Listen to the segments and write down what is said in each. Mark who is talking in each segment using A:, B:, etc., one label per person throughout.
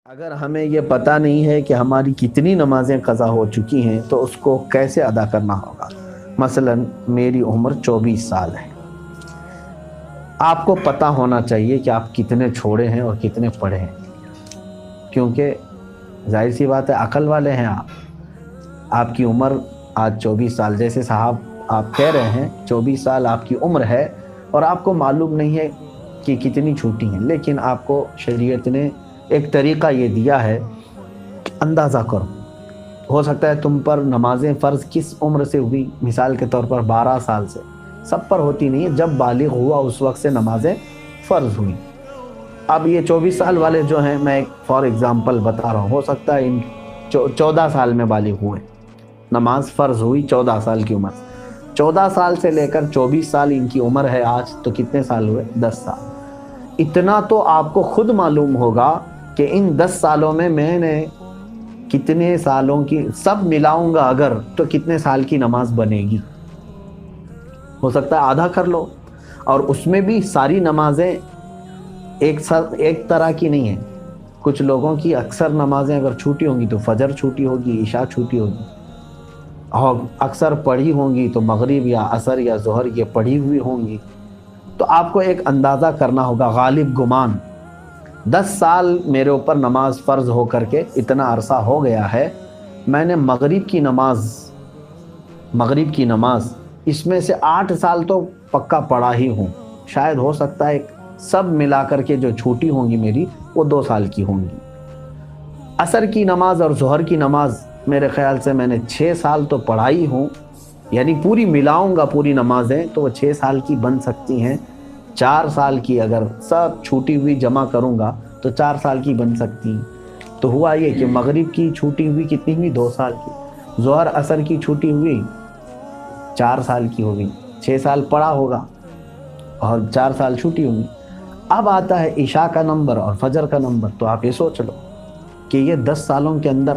A: اگر ہمیں یہ پتہ نہیں ہے کہ ہماری کتنی نمازیں قضا ہو چکی ہیں تو اس کو کیسے ادا کرنا ہوگا؟ مثلا میری عمر 24 سال ہے۔ آپ کو پتہ ہونا چاہیے کہ آپ کتنے چھوڑے ہیں اور کتنے پڑھے ہیں، کیونکہ ظاہر سی بات ہے عقل والے ہیں آپ کی عمر آج 24 سال، جیسے صاحب آپ کہہ رہے ہیں 24 سال آپ کی عمر ہے اور آپ کو معلوم نہیں ہے کہ کتنی چھوٹی ہیں، لیکن آپ کو شریعت نے ایک طریقہ یہ دیا ہے کہ اندازہ کرو۔ ہو سکتا ہے تم پر نمازیں فرض کس عمر سے ہوئی، مثال کے طور پر 12 سال سے، سب پر ہوتی نہیں ہے، جب بالغ ہوا اس وقت سے نمازیں فرض ہوئی۔ اب یہ 24 سال والے جو ہیں، میں ایک فار ایگزامپل بتا رہا ہوں، ہو سکتا ہے ان 14 سال میں بالغ ہوئے، نماز فرض ہوئی 14 سال کی عمر سے۔ 14 سال سے لے کر 24 سال ان کی عمر ہے آج، تو کتنے سال ہوئے؟ 10 سال۔ اتنا تو آپ کو خود معلوم ہوگا کہ ان 10 سالوں میں نے کتنے سالوں کی سب ملاؤں گا اگر تو کتنے سال کی نماز بنے گی۔ ہو سکتا ہے آدھا کر لو، اور اس میں بھی ساری نمازیں ایک طرح کی نہیں ہیں۔ کچھ لوگوں کی اکثر نمازیں اگر چھوٹی ہوں گی تو فجر چھوٹی ہوگی، عشاء چھوٹی ہوگی، اور اکثر پڑھی ہوں گی تو مغرب یا عصر یا ظہر یہ پڑھی ہوئی ہوں گی۔ تو آپ کو ایک اندازہ کرنا ہوگا، غالب گمان 10 سال میرے اوپر نماز فرض ہو کر کے اتنا عرصہ ہو گیا ہے، میں نے مغرب کی نماز اس میں سے 8 سال تو پکا پڑھا ہی ہوں، شاید ہو سکتا ہے سب ملا کر کے جو چھوٹی ہوں گی میری وہ 2 سال کی ہوں گی۔ عصر کی نماز اور ظہر کی نماز میرے خیال سے میں نے 6 سال تو پڑھائی ہوں، یعنی پوری ملاؤں گا پوری نمازیں تو وہ 6 سال کی بن سکتی ہیں۔ 4 سال کی اگر سب چھوٹی ہوئی جمع کروں گا تو 4 سال کی بن سکتی ہیں۔ تو ہوا یہ کہ مغرب کی چھوٹی ہوئی کتنی ہوئی؟ 2 سال کی۔ ظہر عصر کی چھوٹی ہوئی 4 سال کی ہوگی، 6 سال پڑھا ہوگا اور 4 سال چھوٹی ہوگی۔ اب آتا ہے عشاء کا نمبر اور فجر کا نمبر، تو آپ یہ سوچ لو کہ یہ 10 سالوں کے اندر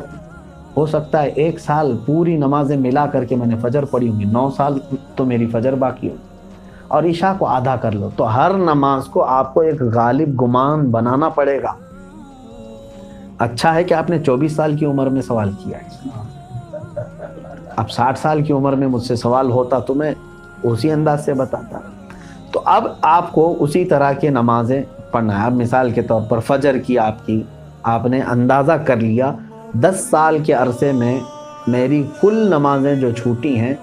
A: ہو سکتا ہے 1 سال پوری نمازیں ملا کر کے میں نے فجر پڑھی ہوں گی، 9 سال تو میری فجر باقی ہوگی، اور عشاء کو آدھا کر لو، تو ہر نماز کو آپ کو ایک غالب گمان بنانا پڑے گا۔ اچھا ہے کہ آپ نے 24 سال کی عمر میں سوال کیا ہے، اب 60 سال کی عمر میں مجھ سے سوال ہوتا تو میں اسی انداز سے بتاتا۔ تو اب آپ کو اسی طرح کے نمازیں پڑھنا ہے۔ اب مثال کے طور پر فجر کی آپ نے اندازہ کر لیا 10 سال کے عرصے میں میری کل نمازیں جو چھوٹی ہیں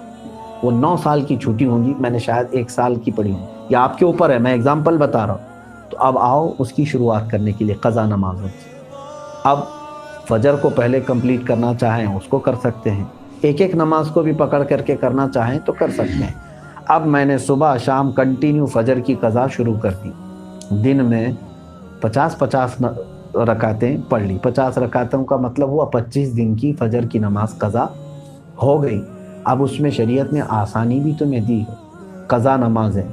A: وہ 9 سال کی چھوٹی ہوں گی، میں نے شاید 1 سال کی پڑھی ہوں، یا آپ کے اوپر ہے، میں اگزامپل بتا رہا ہوں۔ تو اب آؤ اس کی شروعات کرنے کے لیے قضا نمازوں کی۔ اب فجر کو پہلے کمپلیٹ کرنا چاہیں اس کو کر سکتے ہیں، ایک نماز کو بھی پکڑ کر کے کرنا چاہیں تو کر سکتے ہیں۔ اب میں نے صبح شام کنٹینیو فجر کی قضا شروع کر دی، دن میں 50 رکعتیں پڑھ لی، 50 رکعتوں کا مطلب ہوا 25 دن کی فجر کی نماز قضا ہو گئی۔ اب اس میں شریعت نے آسانی بھی تمہیں دی ہے، قضا نمازیں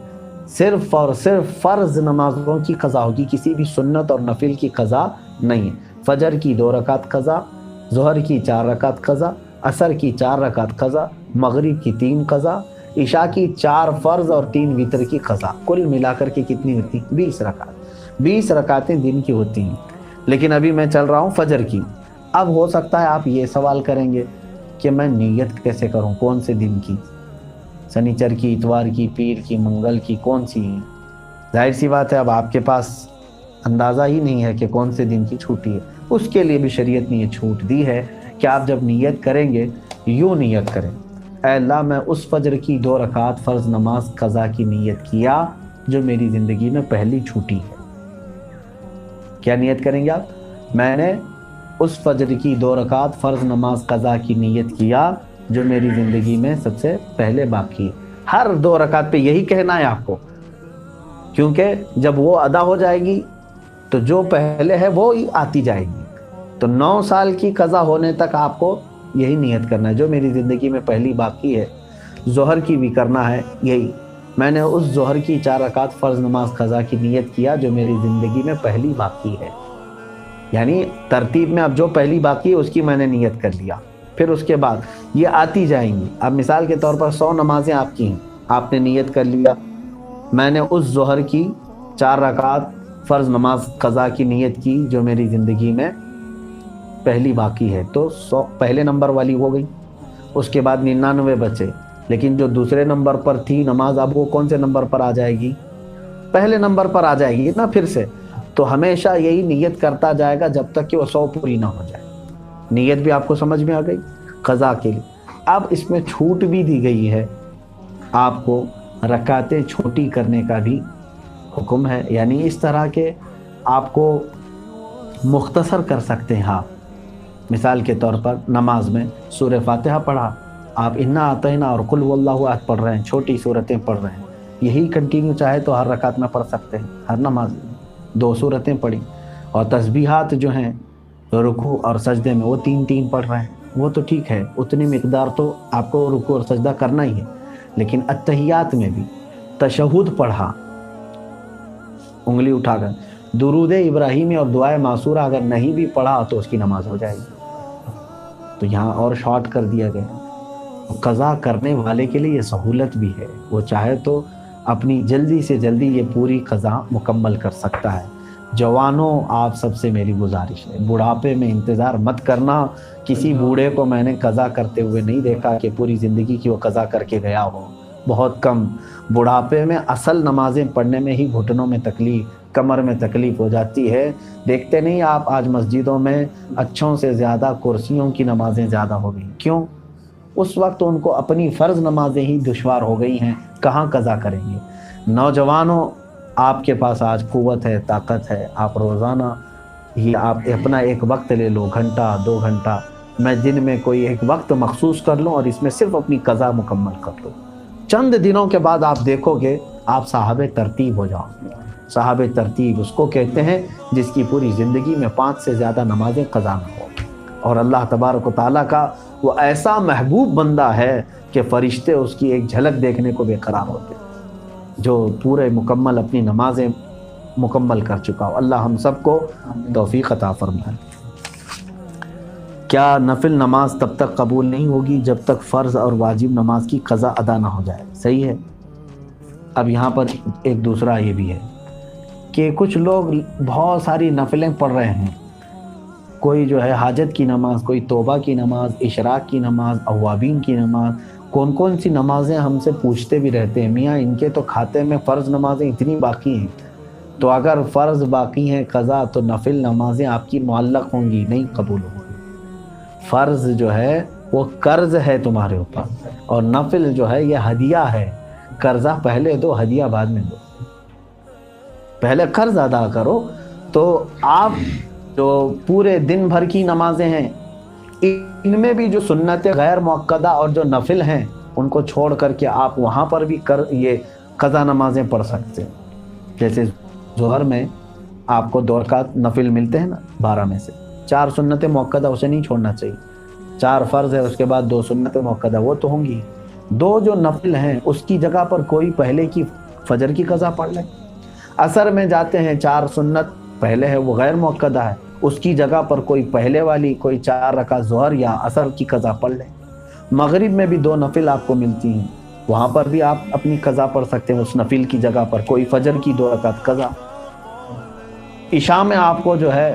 A: صرف اور صرف فرض نمازوں کی قضا ہوگی، کسی بھی سنت اور نفل کی قضا نہیں ہے۔ فجر کی 2 رکعت قضا، ظہر کی 4 رکعت قضا، عصر کی 4 رکعت قضا، مغرب کی 3 قضا، عشاء کی 4 فرض اور 3 وتر کی قضا، کل ملا کر کے کتنی ہوتی؟ 20 رکعت۔ 20 رکعتیں دن کی ہوتی ہیں، لیکن ابھی میں چل رہا ہوں فجر کی۔ اب ہو سکتا ہے آپ یہ سوال کریں گے کہ میں نیت کیسے کروں، کون سے دن کی، سنیچر کی، اتوار کی، پیر کی، منگل کی، کون سی ہیں؟ ظاہر سی بات ہے اب آپ کے پاس اندازہ ہی نہیں ہے کہ کون سے دن کی چھوٹی ہے۔ اس کے لیے بھی شریعت نے یہ چھوٹ دی ہے کہ آپ جب نیت کریں گے یوں نیت کریں، اے اللہ میں اس فجر کی 2 رکعت فرض نماز قضا کی نیت کیا جو میری زندگی میں پہلی چھوٹی ہے۔ کیا نیت کریں گے آپ؟ میں نے اس فجر کی 2 رکعت فرض نماز قضا کی نیت کیا جو میری زندگی میں سب سے پہلے باقی ہے۔ ہر 2 رکعت پہ یہی کہنا ہے آپ کو، کیونکہ جب وہ ادا ہو جائے گی تو جو پہلے ہے وہ ہی آتی جائے گی۔ تو 9 سال کی قضا ہونے تک آپ کو یہی نیت کرنا ہے، جو میری زندگی میں پہلی باقی ہے۔ ظہر کی بھی کرنا ہے یہی، میں نے اس ظہر کی 4 رکعت فرض نماز قضا کی نیت کیا جو میری زندگی میں پہلی باقی ہے، یعنی ترتیب میں اب جو پہلی باقی ہے اس کی میں نے نیت کر لیا، پھر اس کے بعد یہ آتی جائیں گی۔ اب مثال کے طور پر 100 نمازیں آپ کی ہیں، آپ نے نیت کر لیا میں نے اس ظہر کی 4 رکعت فرض نماز قضا کی نیت کی جو میری زندگی میں पहली बाकी है, तो 100 पहले नंबर वाली हो गई, उसके बाद 99 बचे, लेकिन जो दूसरे नंबर पर थी नमाज, अब वो कौन से नंबर पर आ जाएगी? पहले नंबर पर आ जाएगी ना फिर से। तो हमेशा यही नियत करता जाएगा जब तक कि वो 100 पूरी ना हो जाए। नियत भी आपको समझ में आ गई क़ज़ा के लिए। अब इसमें छूट भी दी गई है, आपको रकातें छोटी करने का भी हुक्म है, यानी इस तरह के आपको मुख्तसर कर सकते हैं आप। मिसाल के तौर पर नमाज में सूरह फातिहा पढ़ा, आप इन्ना आतैना और कुल हुवल्लाहु अहद पढ़ रहे हैं, छोटी सूरतें पढ़ रहे हैं, यही कंटिन्यू चाहे तो हर रकात में पढ़ सकते हैं, हर नमाज में 2 सूरतें पढ़ी। और तस्बीहात जो हैं रुकू और सजदे में वो 3-3 पढ़ रहे हैं, वो तो ठीक है, उतनी मिकदार तो आपको रुकू और सजदा करना ही है। लेकिन अत्तहियात में भी तशहुद पढ़ा उंगली उठाकर, दुरूद इब्राहिमी और दुआए मासूरा अगर नहीं भी पढ़ा तो उसकी नमाज हो जाएगी। तो यहाँ और शॉर्ट कर दिया गया। क़ज़ा करने वाले के लिए ये सहूलत भी है, वो चाहे तो अपनी जल्दी से जल्दी ये पूरी क़ज़ा मुकम्मल कर सकता है। जवानों, आप सबसे मेरी गुजारिश है, बुढ़ापे में इंतज़ार मत करना। किसी बूढ़े को मैंने क़ज़ा करते हुए नहीं देखा कि पूरी ज़िंदगी की वो क़ज़ा करके गया हो, बहुत कम। बुढ़ापे में असल नमाज़ें पढ़ने में ही घुटनों में तकलीफ़, कमर में तकलीफ़ हो जाती है। देखते नहीं आप आज मस्जिदों में अच्छों से ज़्यादा कुर्सियों की नमाज़ें ज़्यादा हो गई, क्यों? उस वक्त उनको अपनी फ़र्ज़ नमाज़ें ही दुश्वार हो गई हैं, कहाँ क़ज़ा करेंगे। नौजवानों, आपके पास आज क़ुव्वत है, ताकत है, आप रोज़ाना ही आप अपना एक वक्त ले लो, घंटा 2 घंटा, मैं दिन में कोई एक वक्त मखसूस कर लूँ और इसमें सिर्फ अपनी क़ज़ा मुकम्मल कर लो। चंद दिनों के बाद आप देखोगे आप साहबे तरतीब हो जाओगे। साहबे तरतीब उसको कहते हैं जिसकी पूरी ज़िंदगी में 5 से ज़्यादा नमाज़ें क़ज़ा न हो। और अल्लाह तबारक व तआला का वो ऐसा महबूब बंदा है कि फ़रिश्ते उसकी एक झलक देखने को बेकरार होते हैं, जो पूरे मुकम्मल अपनी नमाज़ें मुकम्मल कर चुका हो। अल्लाह हम सबको तौफ़ीक़ अता फ़रमाए। क्या नफिल नमाज तब तक कबूल नहीं होगी जब तक फ़र्ज़ और वाजिब नमाज की क़ज़ा अदा ना हो जाए? सही है। अब यहाँ पर एक दूसरा ये भी है कि कुछ लोग बहुत सारी नफिलें पढ़ रहे हैं, कोई जो है हाजत की नमाज, कोई तौबा की नमाज, इशराक की नमाज, अवाबीन की नमाज, कौन कौन सी नमाज़ें हमसे पूछते भी रहते हैं, मियाँ इनके तो खाते में फ़र्ज़ नमाज़ें इतनी बाकी हैं। तो अगर फ़र्ज़ बाकी हैं क़ज़ा, तो नफिल नमाज़ें आपकी मुअल्लक़ होंगी, नहीं कबूल होंगी। फ़र्ज़ जो है वो कर्ज़ है तुम्हारे ऊपर, और नफिल जो है ये हदिया है। कर्ज़ा पहले दो, हदिया बाद में दो। पहले कर्ज़ अदा करो। तो आप जो पूरे दिन भर की नमाज़ें हैं, इनमें भी जो सुन्नत गैर मुअक्कदा और जो नफिल हैं उनको छोड़ करके आप वहाँ पर भी ये क़ज़ा नमाज़ें पढ़ सकते हैं। जैसे ज़ोहर में आपको 2 रकात नफिल मिलते हैं ना 12 में से, 4 सुन्नत मुअक्कदा उसे नहीं छोड़ना चाहिए। 4 फ़र्ज़ है, उसके बाद 2 सुन्नत मुअक्कदा, वो तो होंगी। 2 जो नफिल हैं उसकी जगह पर कोई पहले की फ़जर की क़ज़ा पढ़ ले। असर में जाते हैं, 4 सुन्नत पहले है, वो गैर मुअक्कदा है, उसकी जगह पर कोई पहले वाली कोई 4 रकात ज़ोहर या असर की क़ज़ा पढ़ ले। मगरिब में भी 2 नफिल आपको मिलती हैं, वहाँ पर भी आप अपनी क़ज़ा पढ़ सकते हैं, उस नफिल की जगह पर कोई फ़जर की 2 रकात क़ज़ा। इशा में आपको जो है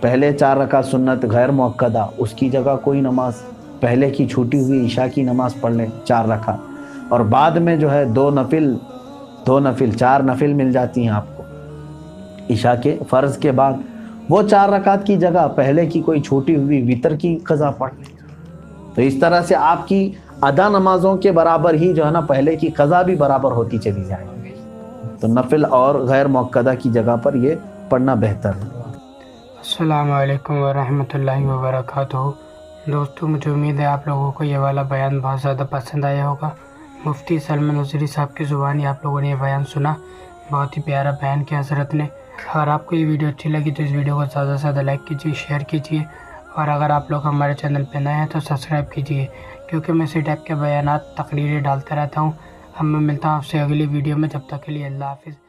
A: पहले 4 रकात सुन्नत गैर मुअक्कदा, उसकी जगह कोई नमाज पहले की छूटी हुई इशा की नमाज पढ़ लें 4 रकात, और बाद में जो है 2 नफिल 4 नफिल मिल जाती हैं आपको इशा के फ़र्ज़ के बाद। वो 4 रकात की जगह पहले की कोई छूटी हुई वितर की क़ज़ा पढ़ लें। तो इस तरह से आपकी अदा नमाज़ों के बराबर ही जो है ना पहले की क़ज़ा भी बराबर होती चली जाएगी। तो नफिल और गैर मुअक्कदा की जगह पर ये पढ़ना बेहतर है।
B: अस्सलामु अलैकुम वरहमतुल्लाहि वबरकातुहू। दोस्तों, मुझे उम्मीद है आप लोगों को ये वाला बयान बहुत ज़्यादा पसंद आया होगा। मुफ्ती सलमान नज़री साहब की ज़ुबानी आप लोगों ने ये बयान सुना, बहुत ही प्यारा बयान किया हज़रत ने। अगर आपको ये वीडियो अच्छी लगी तो इस वीडियो को ज़्यादा से ज़्यादा लाइक कीजिए, शेयर कीजिए, और अगर आप लोग हमारे चैनल पर नए हैं तो सब्सक्राइब कीजिए, क्योंकि मैं इसी टाइप के बयानात तकरीरें डालता रहता हूँ। अब मैं मिलता हूँ आपसे अगली वीडियो में, जब तक के लिए अल्लाह हाफ़िज़।